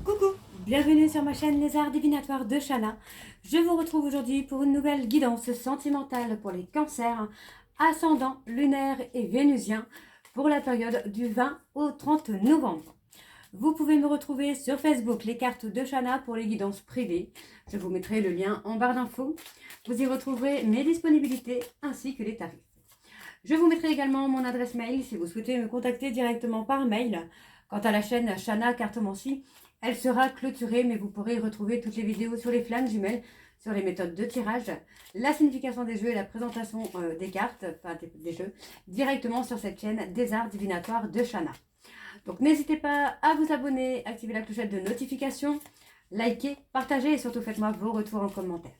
Coucou, bienvenue sur ma chaîne Les Arts Divinatoires de Shana. Je vous retrouve aujourd'hui pour une nouvelle guidance sentimentale pour les cancers, ascendant, lunaire et vénusien pour la période du 20 au 30 novembre. Vous pouvez me retrouver sur Facebook, les cartes de Shana pour les guidances privées. Je vous mettrai le lien en barre d'infos. Vous y retrouverez mes disponibilités ainsi que les tarifs. Je vous mettrai également mon adresse mail si vous souhaitez me contacter directement par mail. Quant à la chaîne Shana Cartomancie, elle sera clôturée, mais vous pourrez y retrouver toutes les vidéos sur les flammes jumelles, sur les méthodes de tirage, la signification des jeux et la présentation des cartes, enfin des jeux, directement sur cette chaîne des Arts Divinatoires de Shana. Donc n'hésitez pas à vous abonner, activer la clochette de notification, liker, partager et surtout faites-moi vos retours en commentaire.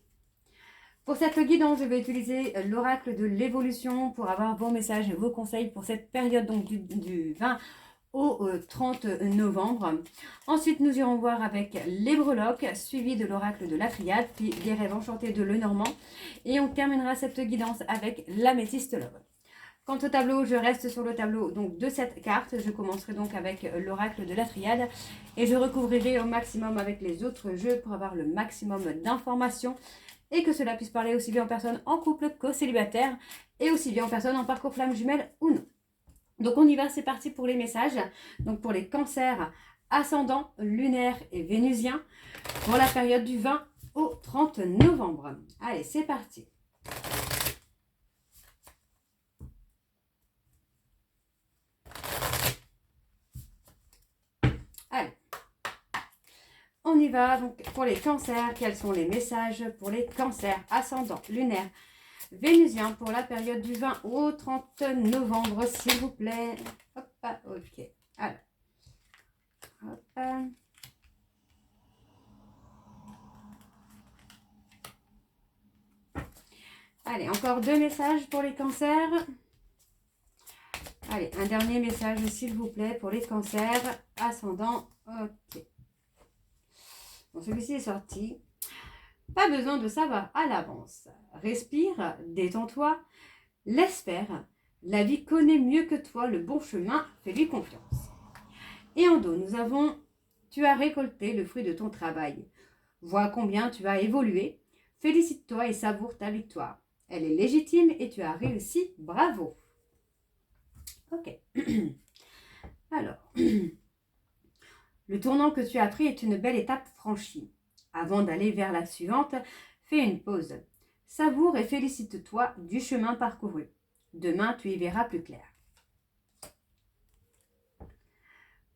Pour cette guidance, je vais utiliser l'oracle de l'évolution pour avoir vos messages et vos conseils pour cette période donc du 20 au 30 novembre. Ensuite, nous irons voir avec les breloques, suivi de l'oracle de la triade, puis les rêves enchantés de Lenormand. Et on terminera cette guidance avec l'améthyste love. Quant au tableau, je reste sur le tableau donc de cette carte. Je commencerai donc avec l'oracle de la triade et je recouvrirai au maximum avec les autres jeux pour avoir le maximum d'informations et que cela puisse parler aussi bien aux personnes en couple qu'aux célibataires et aussi bien aux personnes en parcours flamme jumelle ou non. Donc on y va, c'est parti pour les messages. Donc pour les cancers ascendants, lunaires et vénusiens pour la période du 20 au 30 novembre. Allez, c'est parti. Allez, on y va. Donc pour les cancers, quels sont les messages pour les cancers ascendants, lunaires, vénusiens pour la période du 20 au 30 novembre, s'il vous plaît. Hop, ok. Alors, hop. Allez, encore deux messages pour les cancers. Allez, un dernier message, s'il vous plaît, pour les cancers ascendants. Ok. Bon, celui-ci est sorti. Pas besoin de savoir à l'avance. Respire, détends-toi, laisse faire. La vie connaît mieux que toi le bon chemin, fais-lui confiance. Et en dos, nous avons « Tu as récolté le fruit de ton travail. Vois combien tu as évolué. Félicite-toi et savoure ta victoire. Elle est légitime et tu as réussi. Bravo. » Ok. Alors, le tournant que tu as pris est une belle étape franchie. Avant d'aller vers la suivante, fais une pause. Savoure et félicite-toi du chemin parcouru. Demain, tu y verras plus clair.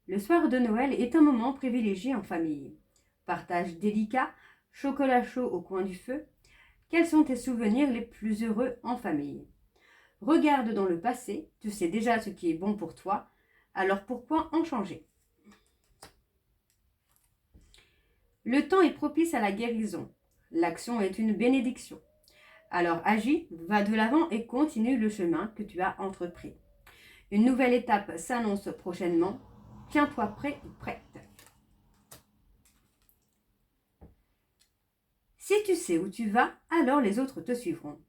Le soir de Noël est un moment privilégié en famille. Partage délicat, chocolat chaud au coin du feu. Quels sont tes souvenirs les plus heureux en famille? Regarde dans le passé, tu sais déjà ce qui est bon pour toi, alors pourquoi en changer? Le temps est propice à la guérison. L'action est une bénédiction. Alors agis, va de l'avant et continue le chemin que tu as entrepris. Une nouvelle étape s'annonce prochainement. Tiens-toi prêt ou prête. Si tu sais où tu vas, alors les autres te suivront.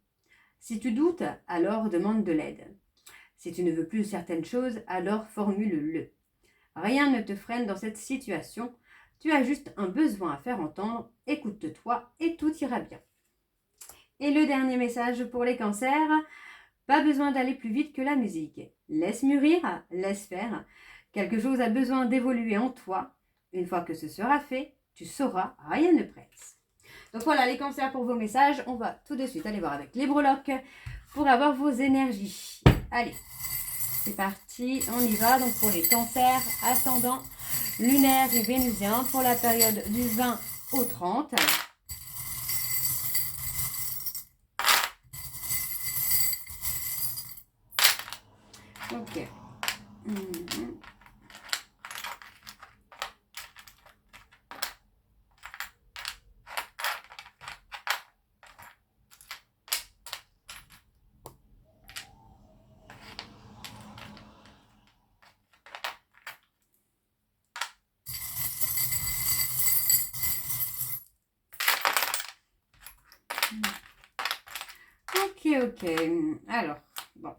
Si tu doutes, alors demande de l'aide. Si tu ne veux plus certaines choses, alors formule-le. Rien ne te freine dans cette situation. Tu as juste un besoin à faire entendre. Écoute-toi et tout ira bien. Et le dernier message pour les cancers, pas besoin d'aller plus vite que la musique. Laisse mûrir, laisse faire. Quelque chose a besoin d'évoluer en toi. Une fois que ce sera fait, tu sauras, rien ne presse. Donc voilà les cancers pour vos messages. On va tout de suite aller voir avec les breloques pour avoir vos énergies. Allez, c'est parti, on y va. Donc pour les cancers ascendants, lunaires et vénusiens pour la période du 20 au 30. Ok. Ok. Alors, bon.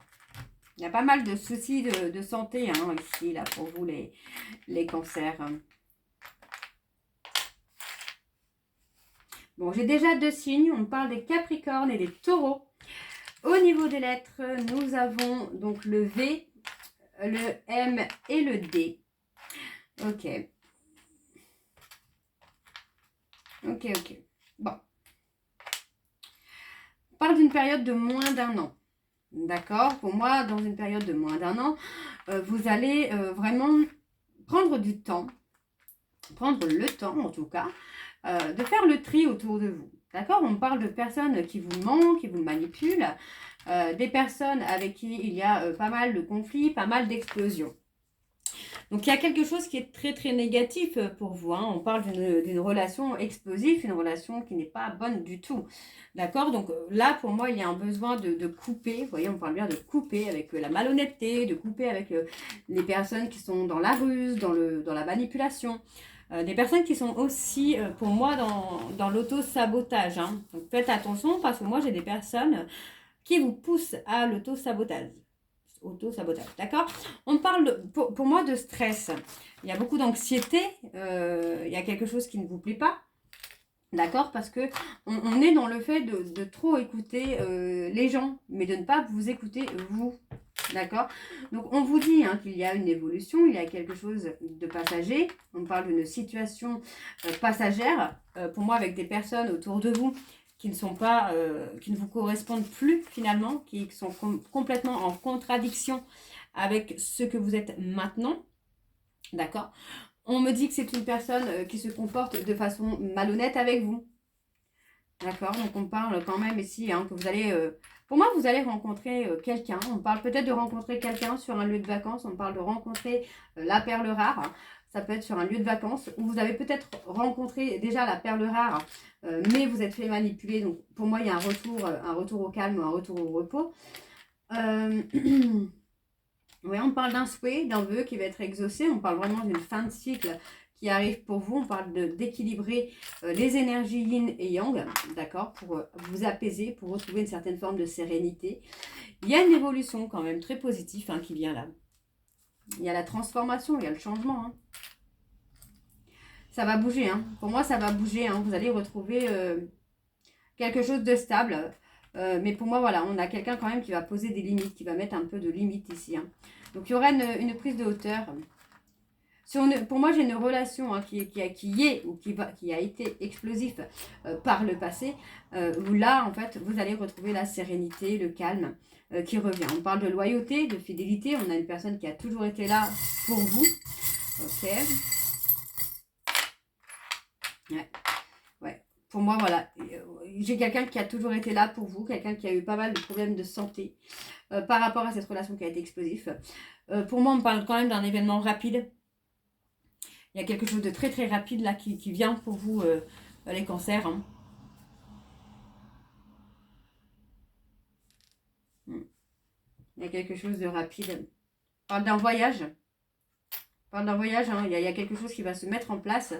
Il y a pas mal de soucis de santé hein, ici, là, pour vous, les cancers. Bon, j'ai déjà 2 signes. On parle des Capricornes et des Taureaux. Au niveau des lettres, nous avons donc le V, le M et le D. Ok. Ok. Bon. On parle d'une période de moins d'1 an. D'accord? Pour moi, dans une période de moins d'1 an, vous allez vraiment prendre du temps, prendre le temps en tout cas, de faire le tri autour de vous. D'accord? On parle de personnes qui vous mentent, qui vous manipulent, des personnes avec qui il y a pas mal de conflits, pas mal d'explosions. Donc il y a quelque chose qui est très très négatif pour vous. Hein. On parle d'une relation explosive, une relation qui n'est pas bonne du tout. D'accord? Donc là, pour moi, il y a un besoin de couper. Vous voyez, on parle bien de couper avec la malhonnêteté, de couper avec les personnes qui sont dans la ruse, dans la manipulation. Des personnes qui sont aussi, pour moi, dans l'auto-sabotage. Hein. Donc faites attention parce que moi, j'ai des personnes qui vous poussent à l'auto-sabotage. Auto-sabotage, d'accord? On parle, pour moi, de stress. Il y a beaucoup d'anxiété. Il y a quelque chose qui ne vous plaît pas. D'accord? Parce que on est dans le fait de trop écouter les gens, mais de ne pas vous écouter vous. D'accord? Donc, on vous dit hein, qu'il y a une évolution, il y a quelque chose de passager. On parle d'une situation passagère. Pour moi, avec des personnes autour de vous qui ne sont pas, qui ne vous correspondent plus finalement, qui sont complètement en contradiction avec ce que vous êtes maintenant. D'accord? On me dit que c'est une personne qui se comporte de façon malhonnête avec vous. D'accord? Donc on parle quand même ici hein, que vous allez... pour moi, vous allez rencontrer quelqu'un. On parle peut-être de rencontrer quelqu'un sur un lieu de vacances. On parle de rencontrer la perle rare. Hein. Ça peut être sur un lieu de vacances où vous avez peut-être rencontré déjà la perle rare, mais vous êtes fait manipuler. Donc pour moi, il y a un retour au calme, un retour au repos. Oui, on parle d'un souhait, d'un vœu qui va être exaucé. On parle vraiment d'une fin de cycle qui arrive pour vous. On parle d'équilibrer les énergies yin et yang, d'accord, pour vous apaiser, pour retrouver une certaine forme de sérénité. Il y a une évolution quand même très positive hein, qui vient là. Il y a la transformation, il y a le changement. Hein. Ça va bouger. Hein. Pour moi, ça va bouger. Hein. Vous allez retrouver quelque chose de stable. Mais pour moi, voilà, on a quelqu'un quand même qui va poser des limites, qui va mettre un peu de limites ici. Hein. Donc, il y aura une prise de hauteur. Pour moi, j'ai une relation hein, qui a été explosif par le passé. Où là, en fait, vous allez retrouver la sérénité, le calme qui revient. On parle de loyauté, de fidélité. On a une personne qui a toujours été là pour vous. Ok. Ouais. Pour moi, voilà, j'ai quelqu'un qui a toujours été là pour vous, quelqu'un qui a eu pas mal de problèmes de santé par rapport à cette relation qui a été explosive. Pour moi, on parle quand même d'un événement rapide. Il y a quelque chose de très très rapide là qui vient pour vous, les cancers. Hein. Il y a quelque chose de rapide. On parle d'un voyage. Pendant un voyage, hein, il y a quelque chose qui va se mettre en place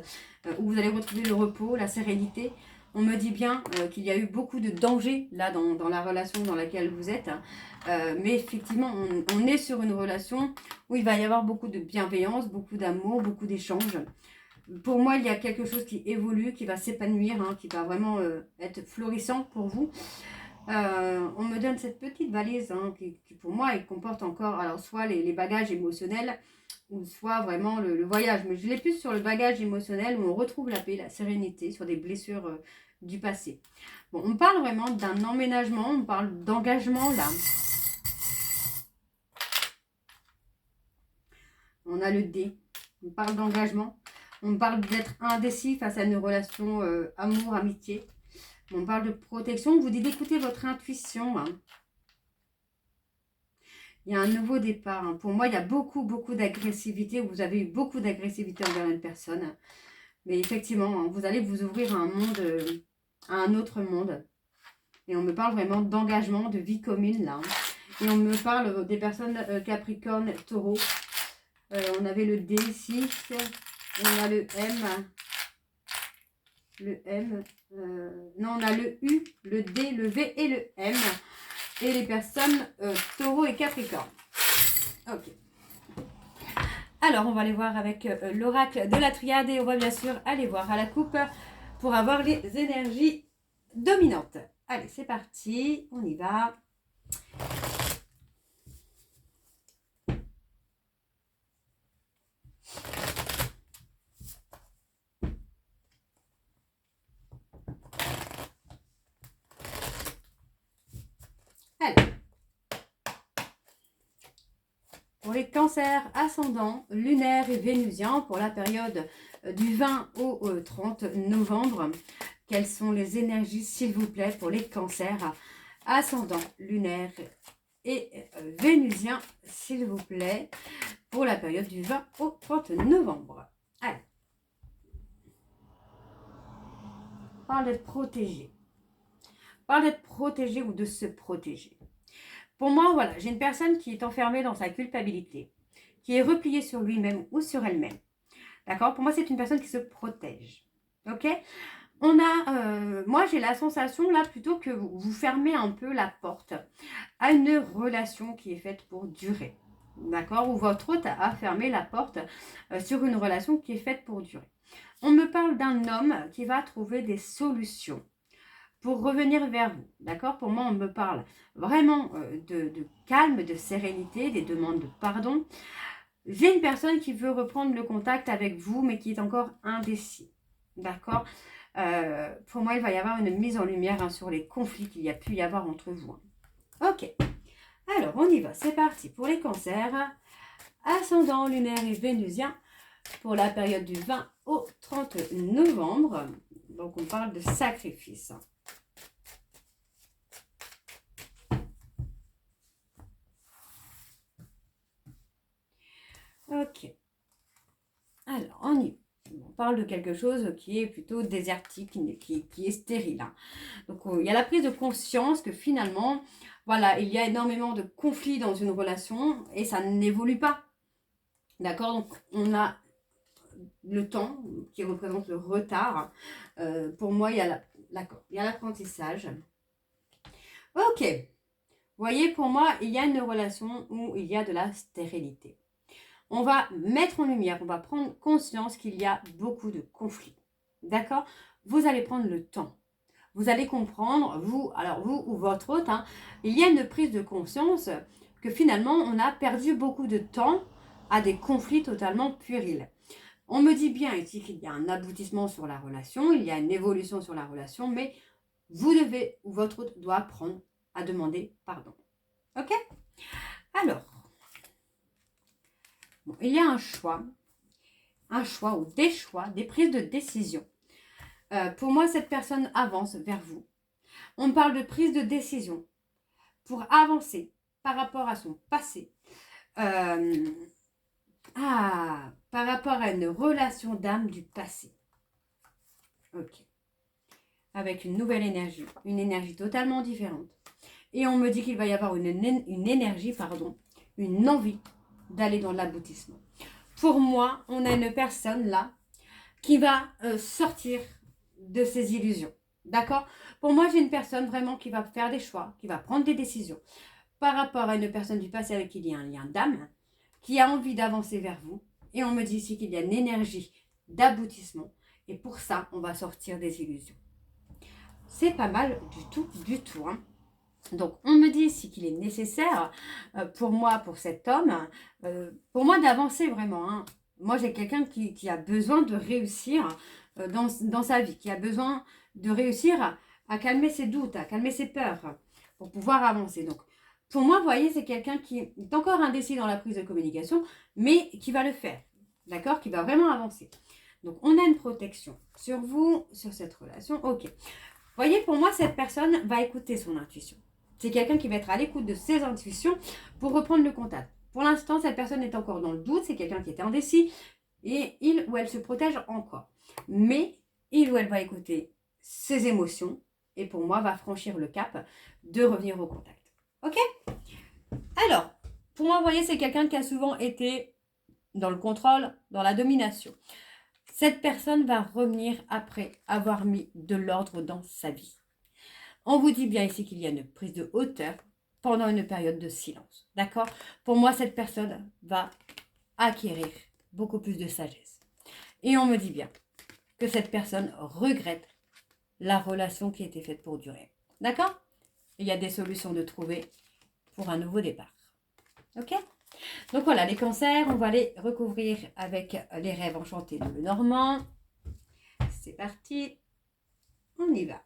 où vous allez retrouver le repos, la sérénité. On me dit bien qu'il y a eu beaucoup de dangers là dans la relation dans laquelle vous êtes. Mais effectivement, on est sur une relation où il va y avoir beaucoup de bienveillance, beaucoup d'amour, beaucoup d'échanges. Pour moi, il y a quelque chose qui évolue, qui va s'épanouir, hein, qui va vraiment être florissant pour vous. On me donne cette petite valise hein, qui pour moi, elle comporte encore alors soit les bagages émotionnels, ou soit vraiment le voyage. Mais je l'ai plus sur le bagage émotionnel où on retrouve la paix, la sérénité sur des blessures du passé. Bon, on parle vraiment d'un emménagement, on parle d'engagement là. On a le D, on parle d'engagement. On parle d'être indécis face à une relation amour-amitié. On parle de protection, on vous dit d'écouter votre intuition. Hein. Il y a un nouveau départ. Hein. Pour moi, il y a beaucoup d'agressivité. Vous avez eu beaucoup d'agressivité envers une personne. Mais effectivement, hein, vous allez vous ouvrir à un monde, à un autre monde. Et on me parle vraiment d'engagement, de vie commune là. Hein. Et on me parle des personnes Capricorne, Taureau. On avait le D ici. On a le M. Le M. Non, on a le U, le D, le V et le M. Et les personnes Taureau et Capricorne. Ok. Alors, on va aller voir avec l'oracle de la triade et on va bien sûr aller voir à la coupe pour avoir les énergies dominantes. Allez, c'est parti, on y va. Allez. Pour les cancers ascendants, lunaires et vénusiens, pour la période du 20 au 30 novembre, quelles sont les énergies, s'il vous plaît, pour les cancers ascendants, lunaires et vénusiens, s'il vous plaît, pour la période du 20 au 30 novembre. Allez. On parle d'être protégé. On parle d'être protégé ou de se protéger. Pour moi, voilà, j'ai une personne qui est enfermée dans sa culpabilité, qui est repliée sur lui-même ou sur elle-même. D'accord? Pour moi, c'est une personne qui se protège. Ok? On a, moi, j'ai la sensation là plutôt que vous fermez un peu la porte à une relation qui est faite pour durer. D'accord? Ou votre hôte a fermé la porte sur une relation qui est faite pour durer. On me parle d'un homme qui va trouver des solutions pour revenir vers vous. D'accord? Pour moi, on me parle vraiment de calme, de sérénité, des demandes de pardon. J'ai une personne qui veut reprendre le contact avec vous, mais qui est encore indécis. D'accord? Pour moi, il va y avoir une mise en lumière sur les conflits qu'il y a pu y avoir entre vous. Ok. Alors, on y va. C'est parti pour les cancers. Ascendant, lunaire et vénusien pour la période du 20 au 30 novembre. Donc, on parle de sacrifice. Ok. Alors, on y va. On parle de quelque chose qui est plutôt désertique, qui est stérile. Hein. Donc, il y a la prise de conscience que finalement, voilà, il y a énormément de conflits dans une relation et ça n'évolue pas. D'accord? Donc, on a le temps qui représente le retard. Pour moi, il y a l'apprentissage. Ok. Vous voyez, pour moi, il y a une relation où il y a de la stérilité. On va mettre en lumière, on va prendre conscience qu'il y a beaucoup de conflits. D'accord? Vous allez prendre le temps. Vous allez comprendre, vous ou votre hôte, hein, il y a une prise de conscience que finalement, on a perdu beaucoup de temps à des conflits totalement puérils. On me dit bien ici qu'il y a un aboutissement sur la relation, il y a une évolution sur la relation, mais vous devez, ou votre hôte doit apprendre à demander pardon. Ok? Alors, bon, il y a un choix ou des choix, des prises de décision. Pour moi, cette personne avance vers vous. On parle de prise de décision pour avancer par rapport à son passé. Par rapport à une relation d'âme du passé. Ok. Avec une nouvelle énergie, une énergie totalement différente. Et on me dit qu'il va y avoir une énergie, une envie d'aller dans l'aboutissement. Pour moi, on a une personne là qui va sortir de ses illusions. D'accord? Pour moi, j'ai une personne vraiment qui va faire des choix, qui va prendre des décisions par rapport à une personne du passé avec qui il y a un lien d'âme, qui a envie d'avancer vers vous. Et on me dit ici qu'il y a une énergie d'aboutissement. Et pour ça, on va sortir des illusions. C'est pas mal du tout. Hein. Donc, on me dit ici qu'il est nécessaire pour moi, pour cet homme, pour moi d'avancer vraiment. Hein. Moi, j'ai quelqu'un qui a besoin de réussir dans sa vie, qui a besoin de réussir à calmer ses doutes, à calmer ses peurs pour pouvoir avancer. Donc, pour moi, vous voyez, c'est quelqu'un qui est encore indécis dans la prise de communication, mais qui va le faire, d'accord? Qui va vraiment avancer. Donc, on a une protection sur vous, sur cette relation. Ok. Vous voyez, pour moi, cette personne va écouter son intuition. C'est quelqu'un qui va être à l'écoute de ses intuitions pour reprendre le contact. Pour l'instant, cette personne est encore dans le doute. C'est quelqu'un qui est indécis et il ou elle se protège encore. Mais il ou elle va écouter ses émotions et pour moi, va franchir le cap de revenir au contact. Ok? Alors, pour moi, vous voyez, c'est quelqu'un qui a souvent été dans le contrôle, dans la domination. Cette personne va revenir après avoir mis de l'ordre dans sa vie. On vous dit bien ici qu'il y a une prise de hauteur pendant une période de silence. D'accord? Pour moi, cette personne va acquérir beaucoup plus de sagesse. Et on me dit bien que cette personne regrette la relation qui était faite pour durer. D'accord? Il y a des solutions de trouver pour un nouveau départ. Ok? Donc voilà, les cancers, on va les recouvrir avec les rêves enchantés de Lenormand. C'est parti, on y va.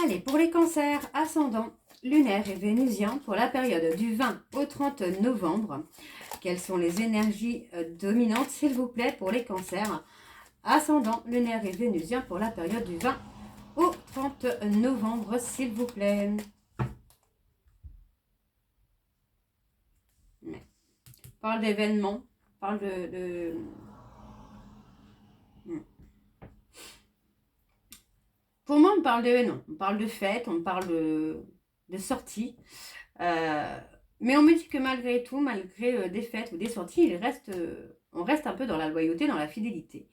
Allez, pour les cancers ascendants, lunaires et vénusiens, pour la période du 20 au 30 novembre, quelles sont les énergies dominantes, s'il vous plaît, pour les cancers ascendants, lunaires et vénusiens, pour la période du 20 au 30 novembre, s'il vous plaît. Parle d'événements, parle de... Pour moi, on parle d'événements, on parle de fêtes, on parle de sorties. Mais on me dit que malgré tout, malgré des fêtes ou des sorties, on reste un peu dans la loyauté, dans la fidélité.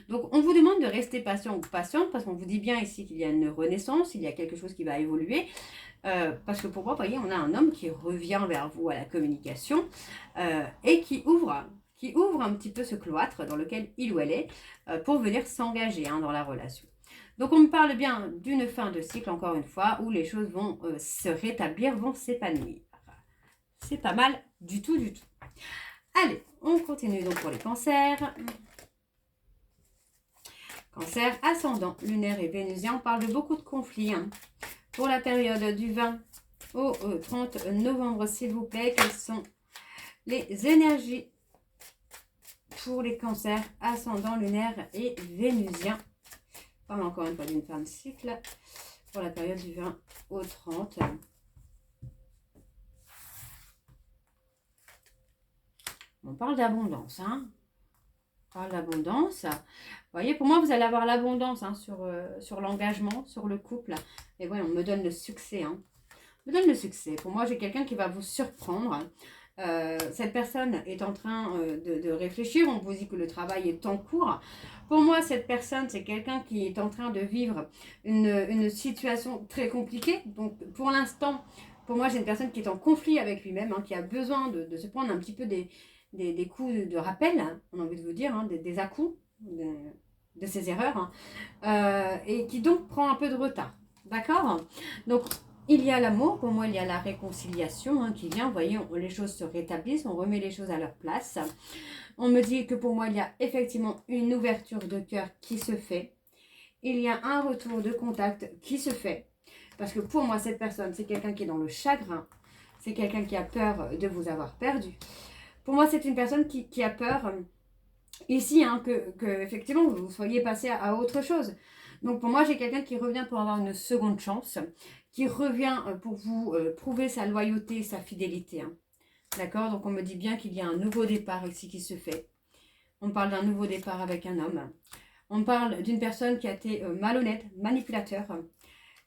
Donc, on vous demande de rester patient ou patiente, parce qu'on vous dit bien ici qu'il y a une renaissance, il y a quelque chose qui va évoluer. Parce que pour moi, vous voyez, on a un homme qui revient vers vous à la communication et qui ouvre un petit peu ce cloître dans lequel il ou elle est pour venir s'engager dans la relation. Donc, on me parle bien d'une fin de cycle, encore une fois, où les choses vont se rétablir, vont s'épanouir. C'est pas mal du tout, du tout. Allez, on continue donc pour les cancers. Cancer ascendant, lunaire et vénusien, on parle de beaucoup de conflits. Pour la période du 20 au 30 novembre, s'il vous plaît, quelles sont les énergies pour les cancers ascendant, lunaire et vénusien? On parle encore une fois d'une fin de cycle pour la période du 20 au 30. On parle d'abondance, On parle d'abondance. Vous voyez, pour moi, vous allez avoir l'abondance sur l'engagement, sur le couple. Et oui, on me donne le succès, On me donne le succès. Pour moi, j'ai quelqu'un qui va vous surprendre. Cette personne est en train de réfléchir. On vous dit que le travail est en cours. Pour moi, cette personne, c'est quelqu'un qui est en train de vivre une situation très compliquée. Donc, pour l'instant, pour moi, j'ai une personne qui est en conflit avec lui-même, qui a besoin de se prendre un petit peu des coups de rappel, on a envie de vous dire, des à-coups de ses erreurs, et qui donc prend un peu de retard. D'accord? Donc, il y a l'amour, pour moi, il y a la réconciliation qui vient. Vous voyez, les choses se rétablissent, on remet les choses à leur place. On me dit que pour moi, il y a effectivement une ouverture de cœur qui se fait. Il y a un retour de contact qui se fait. Parce que pour moi, cette personne, c'est quelqu'un qui est dans le chagrin. C'est quelqu'un qui a peur de vous avoir perdu. Pour moi, c'est une personne qui a peur ici que effectivement vous soyez passé à autre chose. Donc pour moi, j'ai quelqu'un qui revient pour avoir une seconde chance, qui revient pour vous prouver sa loyauté, sa fidélité. D'accord? Donc on me dit bien qu'il y a un nouveau départ ici qui se fait. On parle d'un nouveau départ avec un homme. On parle d'une personne qui a été malhonnête, manipulateur.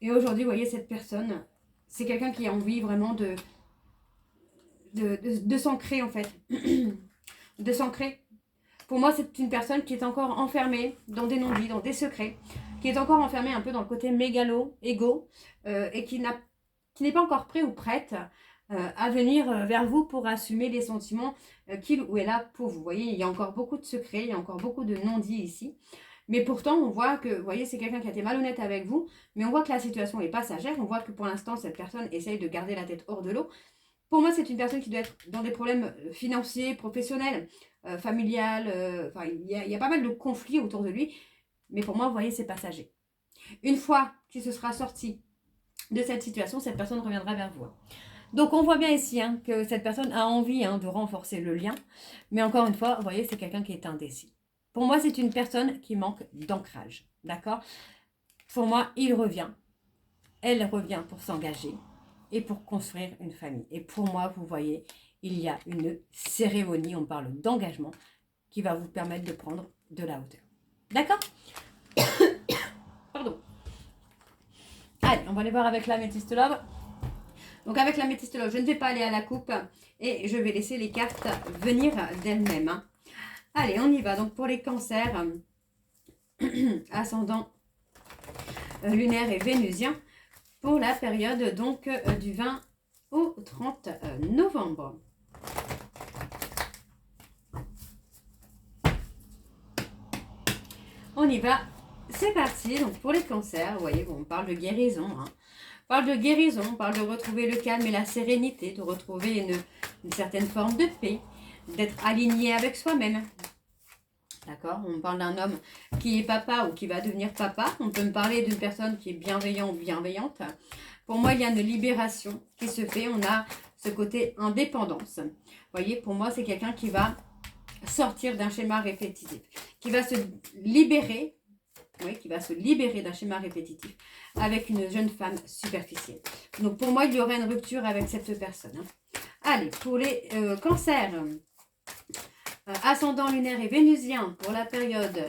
Et aujourd'hui, vous voyez, cette personne, c'est quelqu'un qui a envie vraiment de s'ancrer en fait. De s'ancrer. Pour moi, c'est une personne qui est encore enfermée dans des non-dits, dans des secrets, qui est encore enfermée un peu dans le côté mégalo, égo, et qui n'est pas encore prêt ou prête à venir vers vous pour assumer les sentiments qu'il ou elle a pour vous. Vous voyez, il y a encore beaucoup de secrets, il y a encore beaucoup de non-dits ici. Mais pourtant, on voit que, vous voyez, c'est quelqu'un qui a été malhonnête avec vous, mais on voit que la situation est passagère. On voit que pour l'instant, cette personne essaye de garder la tête hors de l'eau. Pour moi, c'est une personne qui doit être dans des problèmes financiers, professionnels, familial. Enfin, il y a pas mal de conflits autour de lui. Mais pour moi, vous voyez, c'est passager. Une fois qu'il se sera sorti de cette situation, cette personne reviendra vers vous. Donc, on voit bien ici que cette personne a envie de renforcer le lien. Mais encore une fois, vous voyez, c'est quelqu'un qui est indécis. Pour moi, c'est une personne qui manque d'ancrage. D'accord? Pour moi, il revient. Elle revient pour s'engager et pour construire une famille. Et pour moi, vous voyez, il y a une cérémonie, on parle d'engagement, qui va vous permettre de prendre de la hauteur. D'accord? Pardon. Allez, on va aller voir avec l'améthyste love. Donc avec l'améthyste love, je ne vais pas aller à la coupe et je vais laisser les cartes venir d'elles-mêmes. Allez, on y va. Donc pour les cancers, ascendant, lunaire et vénusien pour la période donc du 20 au 30 novembre. On y va, c'est parti. Donc pour les cancers, vous voyez, on parle de guérison. Hein. On parle de guérison, on parle de retrouver le calme et la sérénité, de retrouver une certaine forme de paix, d'être aligné avec soi-même. D'accord? On parle d'un homme qui est papa ou qui va devenir papa. On peut me parler d'une personne qui est bienveillant ou bienveillante. Pour moi, il y a une libération qui se fait. On a ce côté indépendance. Vous voyez, pour moi, c'est quelqu'un qui va sortir d'un schéma répétitif, qui va se libérer, oui, qui va se libérer d'un schéma répétitif avec une jeune femme superficielle. Donc pour moi, il y aurait une rupture avec cette personne. Hein. Allez, pour les cancers, ascendant lunaire et vénusien pour la période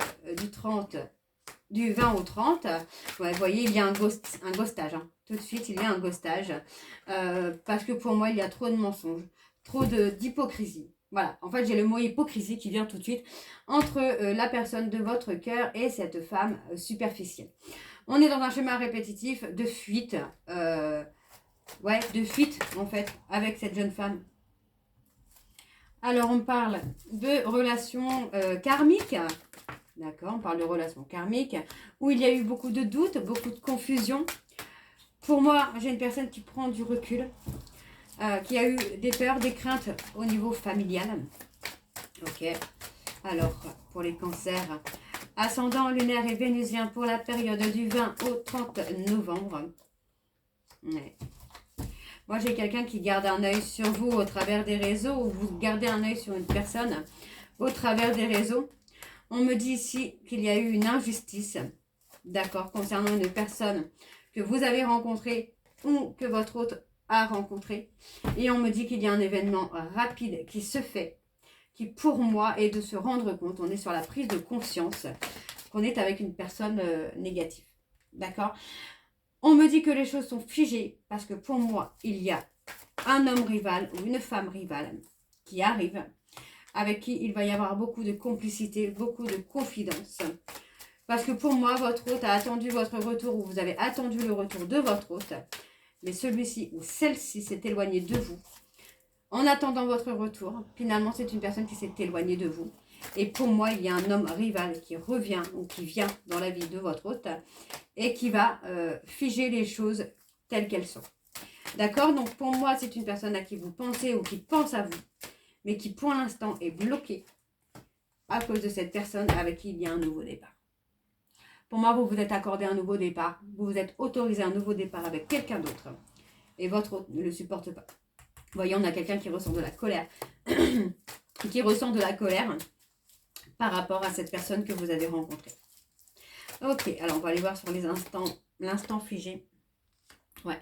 du 20 au 30, ouais, vous voyez, il y a un ghostage. Hein. Tout de suite, il y a un ghostage. Parce que pour moi, il y a trop de mensonges, trop d'hypocrisie. Voilà, en fait, j'ai le mot hypocrisie qui vient tout de suite entre la personne de votre cœur et cette femme superficielle. On est dans un schéma répétitif de fuite, de fuite en fait, avec cette jeune femme. Alors, on parle de relations karmiques, d'accord, on parle de relations karmiques, où il y a eu beaucoup de doutes, beaucoup de confusion. Pour moi, j'ai une personne qui prend du recul, qui a eu des peurs, des craintes au niveau familial. Ok. Alors, pour les cancers, ascendant lunaire et vénusien pour la période du 20 au 30 novembre. Ouais. Moi, j'ai quelqu'un qui garde un œil sur vous au travers des réseaux, ou vous gardez un œil sur une personne au travers des réseaux. On me dit ici qu'il y a eu une injustice, d'accord, concernant une personne que vous avez rencontrée ou que votre hôte a rencontré. Et on me dit qu'il y a un événement rapide qui se fait, qui pour moi est de se rendre compte, on est sur la prise de conscience qu'on est avec une personne négative. D'accord? On me dit que les choses sont figées parce que pour moi, il y a un homme rival ou une femme rivale qui arrive, avec qui il va y avoir beaucoup de complicité, beaucoup de confidence. Parce que pour moi, votre hôte a attendu votre retour ou vous avez attendu le retour de votre hôte. Mais celui-ci ou celle-ci s'est éloignée de vous. En attendant votre retour, finalement, c'est une personne qui s'est éloignée de vous. Et pour moi, il y a un homme rival qui revient ou qui vient dans la vie de votre hôte et qui va figer les choses telles qu'elles sont. D'accord? Donc pour moi, c'est une personne à qui vous pensez ou qui pense à vous, mais qui pour l'instant est bloquée à cause de cette personne avec qui il y a un nouveau départ. Pour moi, vous vous êtes accordé un nouveau départ, vous vous êtes autorisé un nouveau départ avec quelqu'un d'autre et votre hôte ne le supporte pas. Vous voyez, on a quelqu'un qui ressent de la colère, qui ressent de la colère par rapport à cette personne que vous avez rencontrée. Ok, alors on va aller voir sur les l'instant figé. Ouais.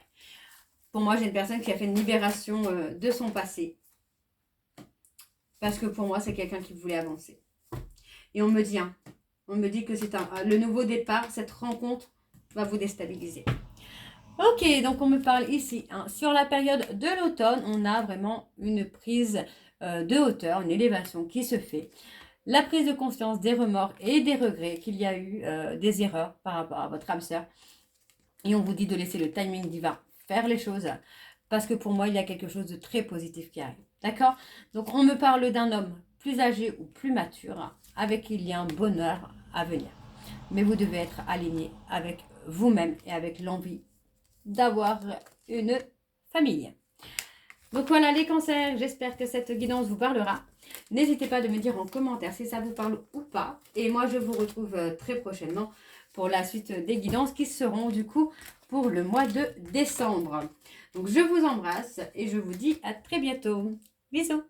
Pour moi, j'ai une personne qui a fait une libération de son passé. Parce que pour moi, c'est quelqu'un qui voulait avancer. Et on me dit que c'est le nouveau départ, cette rencontre va vous déstabiliser. Ok, donc on me parle ici, hein, sur la période de l'automne, on a vraiment une prise de hauteur, une élévation qui se fait. La prise de conscience des remords et des regrets qu'il y a eu des erreurs par rapport à votre âme sœur. Et on vous dit de laisser le timing divin faire les choses. Parce que pour moi, il y a quelque chose de très positif qui arrive. D'accord? Donc on me parle d'un homme plus âgé ou plus mature avec qui il y a un bonheur à venir. Mais vous devez être aligné avec vous-même et avec l'envie d'avoir une famille. Donc voilà les cancers, j'espère que cette guidance vous parlera. N'hésitez pas de me dire en commentaire si ça vous parle ou pas. Et moi je vous retrouve très prochainement pour la suite des guidances qui seront du coup pour le mois de décembre. Donc je vous embrasse et je vous dis à très bientôt. Bisous.